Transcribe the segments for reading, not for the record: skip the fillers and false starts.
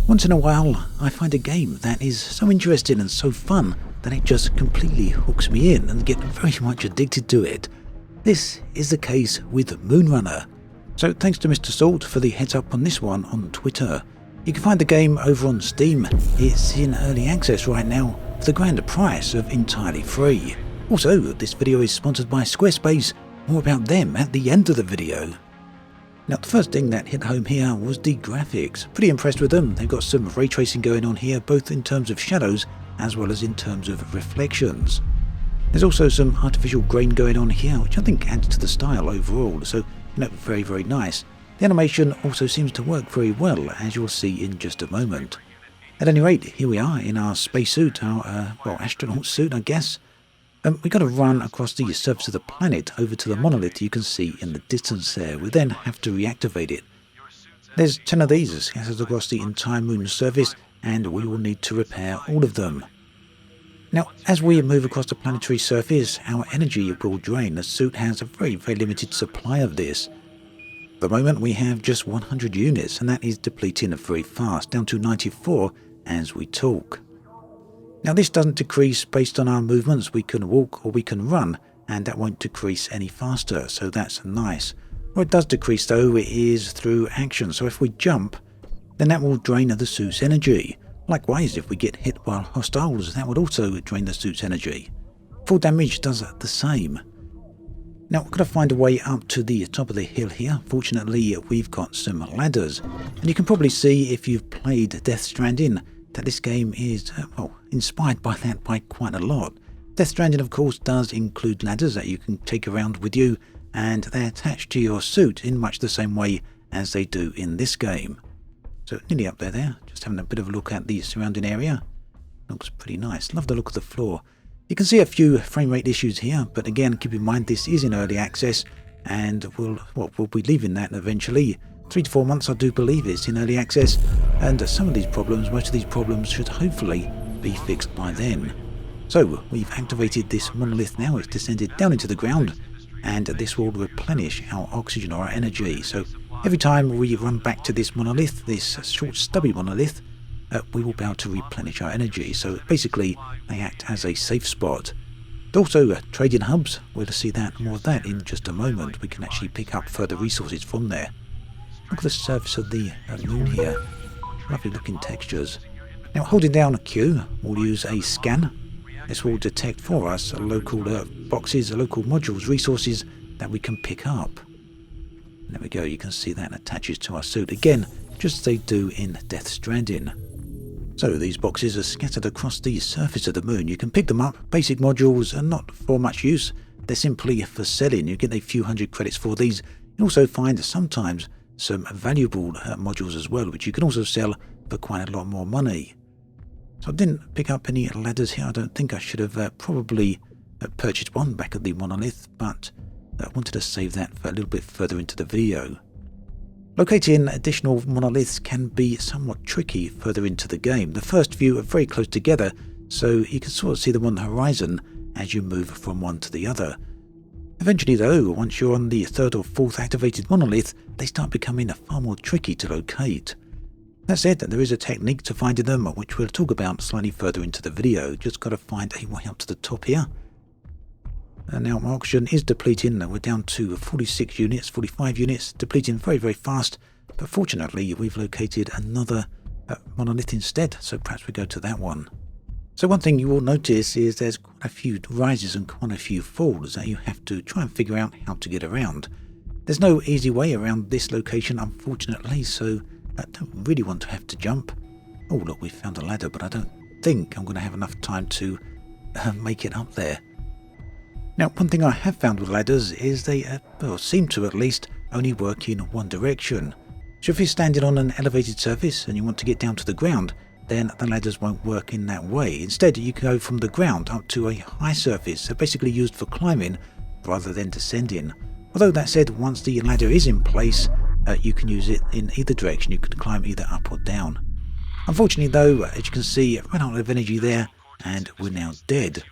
Once in a while, I find a game that is so interesting and so fun that it just completely hooks me in and get very much addicted to it. This is the case with Moonrunner. So thanks to Mr. Salt for the heads up on this one on Twitter. You can find the game over on Steam. It's in early access right now for the grand price of entirely free. Also, this video is sponsored by Squarespace. More about them at the end of the video. Now, the first thing that hit home here was the graphics. Pretty impressed with them. They've got some ray tracing going on here, both in terms of shadows as well as in terms of reflections. There's also some artificial grain going on here, which I think adds to the style overall, so very, very nice. The animation also seems to work very well, as you'll see in just a moment. At any rate, here we are in our spacesuit, our astronaut suit, I guess. We've got to run across the surface of the planet over to the monolith you can see in the distance there. We then have to reactivate it. There's 10 of these scattered across the entire moon's surface, and we will need to repair all of them. Now, as we move across the planetary surface, our energy will drain. The suit has a very, very limited supply of this. At the moment, we have just 100 units, and that is depleting very fast, down to 94 as we talk. Now, this doesn't decrease based on our movements. We can walk or we can run, and that won't decrease any faster, so that's nice. What it does decrease, though, is through action. So if we jump, then that will drain the suit's energy. Likewise, if we get hit while hostiles, that would also drain the suit's energy. Full damage does the same. Now, we've got to find a way up to the top of the hill here. Fortunately, we've got some ladders. And you can probably see, if you've played Death Stranding, that this game is, inspired by that by quite a lot. Death Stranding, of course, does include ladders that you can take around with you, and they're attached to your suit in much the same way as they do in this game. So, nearly up there, just having a bit of a look at the surrounding area. Looks pretty nice. Love the look of the floor. You can see a few frame rate issues here, but again, keep in mind this is in early access, and we'll be leaving that eventually. 3 to 4 months, I do believe it's in early access, and most of these problems should hopefully be fixed by then. So, we've activated this monolith now. It's descended down into the ground, and this will replenish our oxygen or our energy. So, every time we run back to this monolith, this short stubby monolith, we will be able to replenish our energy. So, basically, they act as a safe spot. Also, trading hubs, we'll see more of that in just a moment. We can actually pick up further resources from there. Look at the surface of the moon here. Lovely looking textures. Now, holding down Q, we'll use a scan. This will detect for us local boxes, local modules, resources that we can pick up. There we go, you can see that attaches to our suit. Again, just as they do in Death Stranding. So these boxes are scattered across the surface of the moon. You can pick them up. Basic modules are not for much use. They're simply for selling. You get a few hundred credits for these. You also find sometimes some valuable modules as well, which you can also sell for quite a lot more money. So I didn't pick up any ladders here. I don't think I should have probably purchased one back at the monolith, but I wanted to save that for a little bit further into the video. Locating additional monoliths can be somewhat tricky further into the game. The first few are very close together, so you can sort of see them on the horizon as you move from one to the other. Eventually though, once you're on the 3rd or 4th activated monolith, they start becoming far more tricky to locate. That said, there is a technique to finding them, which we'll talk about slightly further into the video. Just got to find a way up to the top here. And now my oxygen is depleting. We're down to 46 units, 45 units, depleting very, very fast. But fortunately, we've located another monolith instead, so perhaps we go to that one. So one thing you will notice is there's quite a few rises and quite a few falls that you have to try and figure out how to get around. There's no easy way around this location, unfortunately, so I don't really want to have to jump. Oh look, we found a ladder, but I don't think I'm going to have enough time to make it up there. Now, one thing I have found with ladders is they seem to at least only work in one direction. So if you're standing on an elevated surface and you want to get down to the ground, then the ladders won't work in that way. Instead, you can go from the ground up to a high surface, so basically used for climbing rather than descending. Although that said, once the ladder is in place, you can use it in either direction. You can climb either up or down. Unfortunately though, as you can see, I ran out of energy there and we're now dead.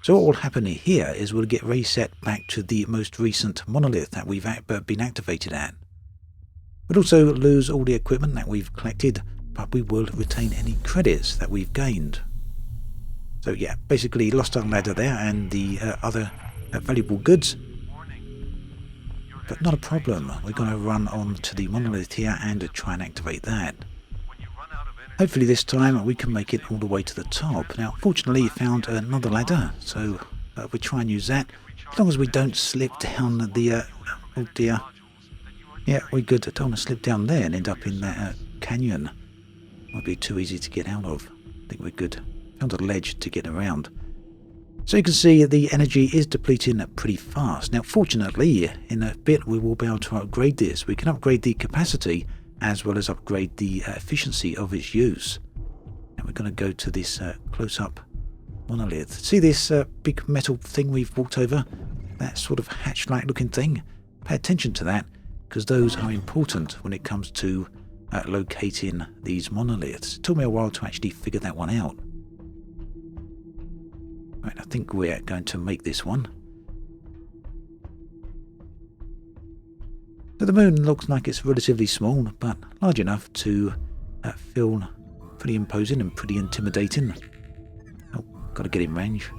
So what will happen here is we'll get reset back to the most recent monolith that we've been activated at. We'd also lose all the equipment that we've collected, but we will retain any credits that we've gained. So yeah, basically lost our ladder there and the other valuable goods. But not a problem. We're going to run on to the monolith here and try and activate that. Hopefully this time we can make it all the way to the top. Now, fortunately, found another ladder, so we'll try and use that. As long as we don't slip down the... oh dear. Yeah, we're good. I don't want to slip down there and end up in that canyon. Might be too easy to get out of. I think we're good. Found a ledge to get around. So you can see the energy is depleting pretty fast. Now, fortunately, in a bit we will be able to upgrade this. We can upgrade the capacity as well as upgrade the efficiency of its use. And we're going to go to this close-up monolith. See this big metal thing we've walked over? That sort of hatch-like looking thing? Pay attention to that, because those are important when it comes to locating these monoliths. It took me a while to actually figure that one out. Right, I think we're going to make this one. So the moon looks like it's relatively small, but large enough to feel pretty imposing and pretty intimidating. Oh, got to get in range.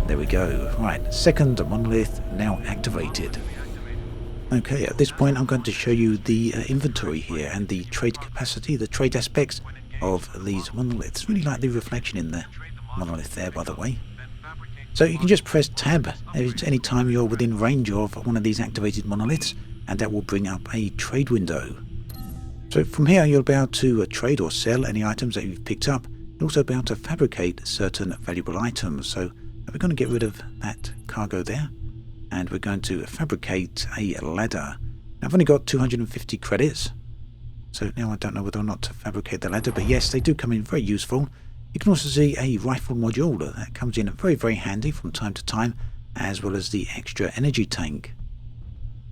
There we go. Right, second monolith now activated. Okay, at this point I'm going to show you the inventory here and the trade capacity, the trade aspects of these monoliths. Really like the reflection in the monolith there, by the way. So you can just press tab any time you're within range of one of these activated monoliths, and that will bring up a trade window. So from here you'll be able to trade or sell any items that you've picked up. You'll also be able to fabricate certain valuable items. So we're going to get rid of that cargo there, and we're going to fabricate a ladder. Now I've only got 250 credits, so now I don't know whether or not to fabricate the ladder, but yes, they do come in very useful. You can also see a rifle module that comes in very, very handy from time to time, as well as the extra energy tank.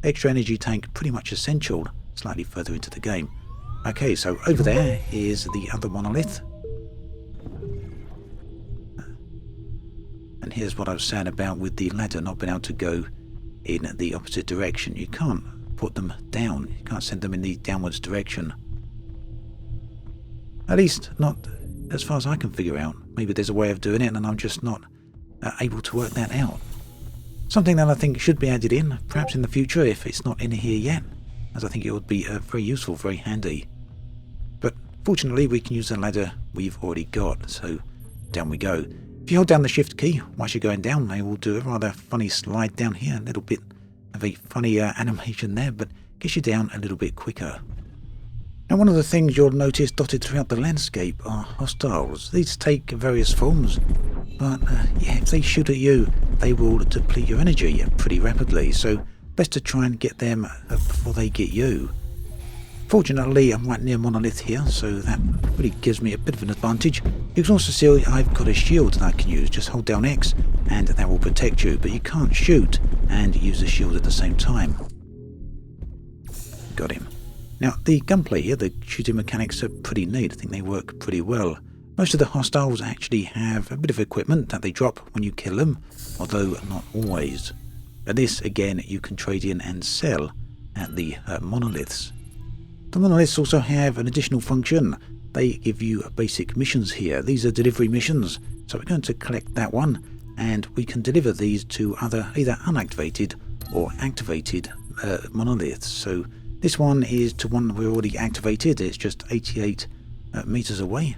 Extra energy tank pretty much essential slightly further into the game. Okay, so over there is the other monolith. And here's what I was saying about with the ladder not being able to go in the opposite direction. You can't put them down. You can't send them in the downwards direction. At least not as far as I can figure out. Maybe there's a way of doing it and I'm just not able to work that out. Something that I think should be added in, perhaps in the future if it's not in here yet, as I think it would be very useful, very handy. But fortunately we can use the ladder we've already got, so down we go. If you hold down the shift key whilst you're going down, they will do a rather funny slide down here, a little bit of a funny animation there, but gets you down a little bit quicker. Now, one of the things you'll notice dotted throughout the landscape are hostiles. These take various forms, but yeah, if they shoot at you, they will deplete your energy pretty rapidly, so best to try and get them before they get you. Fortunately, I'm right near Monolith here, so that really gives me a bit of an advantage. You can also see I've got a shield that I can use. Just hold down X and that will protect you, but you can't shoot and use the shield at the same time. Got him. Now, the gunplay here, the shooting mechanics are pretty neat. I think they work pretty well. Most of the hostiles actually have a bit of equipment that they drop when you kill them, although not always. And this, again, you can trade in and sell at the monoliths. The monoliths also have an additional function. They give you basic missions here. These are delivery missions, so we're going to collect that one, and we can deliver these to other either unactivated or activated monoliths. So this one is to one we already activated. It's just 88 meters away.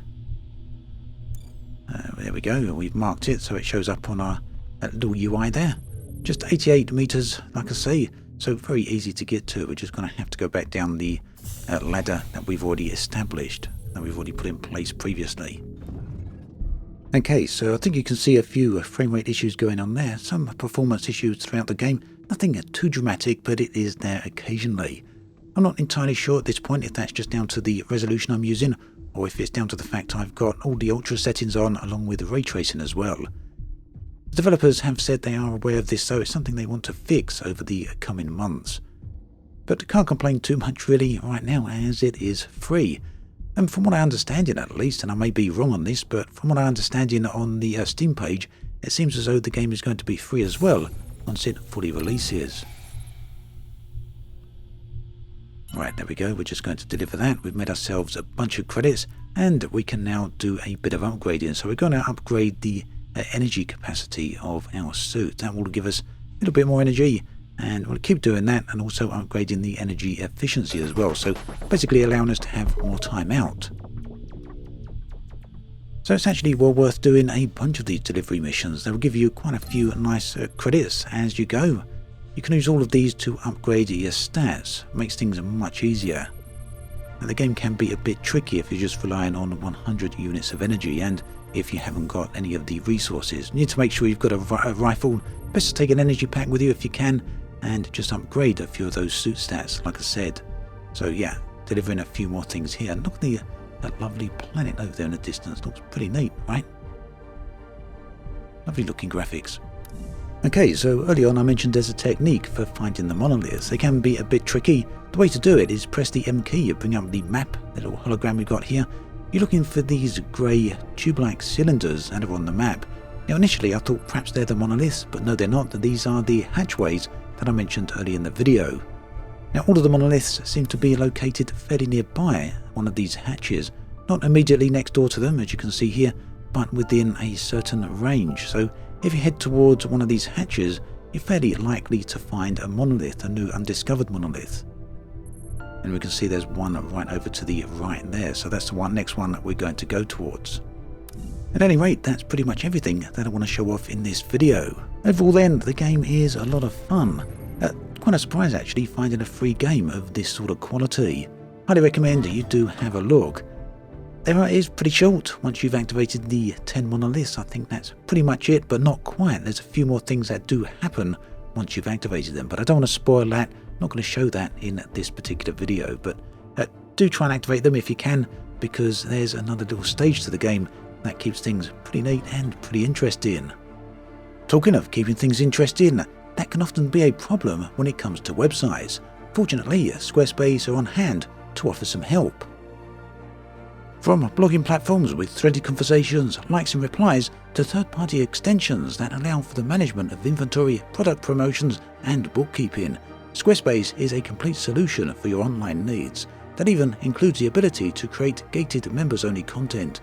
There we go. We've marked it so it shows up on our little UI there. Just 88 meters, like I say, so very easy to get to. We're just going to have to go back down the ladder that we've already established, that we've already put in place previously. Okay, so I think you can see a few frame rate issues going on there. Some performance issues throughout the game. Nothing too dramatic, but it is there occasionally. I'm not entirely sure at this point if that's just down to the resolution I'm using, or if it's down to the fact I've got all the ultra settings on along with ray tracing as well. The developers have said they are aware of this, so it's something they want to fix over the coming months. But can't complain too much really right now, as it is free. And from what I understand in at least, and I may be wrong on this, but from what I understand in on the Steam page, it seems as though the game is going to be free as well once it fully releases. Right, there we go. We're just going to deliver that. We've made ourselves a bunch of credits, and we can now do a bit of upgrading. So we're going to upgrade the energy capacity of our suit. That will give us a little bit more energy, and we'll keep doing that, and also upgrading the energy efficiency as well. So basically allowing us to have more time out. So it's actually well worth doing a bunch of these delivery missions. They will give you quite a few nice credits as you go. You can use all of these to upgrade your stats. Makes things much easier. Now, the game can be a bit tricky if you're just relying on 100 units of energy, and if you haven't got any of the resources. You need to make sure you've got a rifle. Best to take an energy pack with you if you can, and just upgrade a few of those suit stats, like I said. So yeah, delivering a few more things here. Look at that lovely planet over there in the distance. Looks pretty neat, right? Lovely looking graphics. Okay, so early on I mentioned there's a technique for finding the monoliths. They can be a bit tricky. The way to do it is press the M key, you bring up the map, the little hologram we've got here. You're looking for these grey tube-like cylinders that are on the map. Now initially I thought perhaps they're the monoliths, but no, they're not. These are the hatchways that I mentioned earlier in the video. Now all of the monoliths seem to be located fairly nearby one of these hatches. Not immediately next door to them, as you can see here, but within a certain range. So if you head towards one of these hatches, you're fairly likely to find a monolith, a new undiscovered monolith. And we can see there's one right over to the right there, so that's the next one that we're going to go towards. At any rate, that's pretty much everything that I want to show off in this video. Overall then, the game is a lot of fun. Quite a surprise actually, finding a free game of this sort of quality. Highly recommend you do have a look. It is pretty short. Once you've activated the 10 monoliths, I think that's pretty much it, but not quite. There's a few more things that do happen once you've activated them, but I don't want to spoil that. I'm not going to show that in this particular video, but do try and activate them if you can, because there's another little stage to the game that keeps things pretty neat and pretty interesting. Talking of keeping things interesting, that can often be a problem when it comes to websites. Fortunately, Squarespace are on hand to offer some help. From blogging platforms with threaded conversations, likes and replies, to third-party extensions that allow for the management of inventory, product promotions and bookkeeping, Squarespace is a complete solution for your online needs. That even includes the ability to create gated members-only content.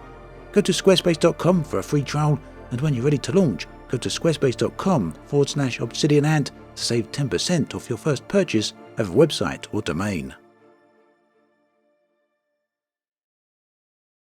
Go to squarespace.com for a free trial, and when you're ready to launch, go to squarespace.com/obsidianant to save 10% off your first purchase of a website or domain.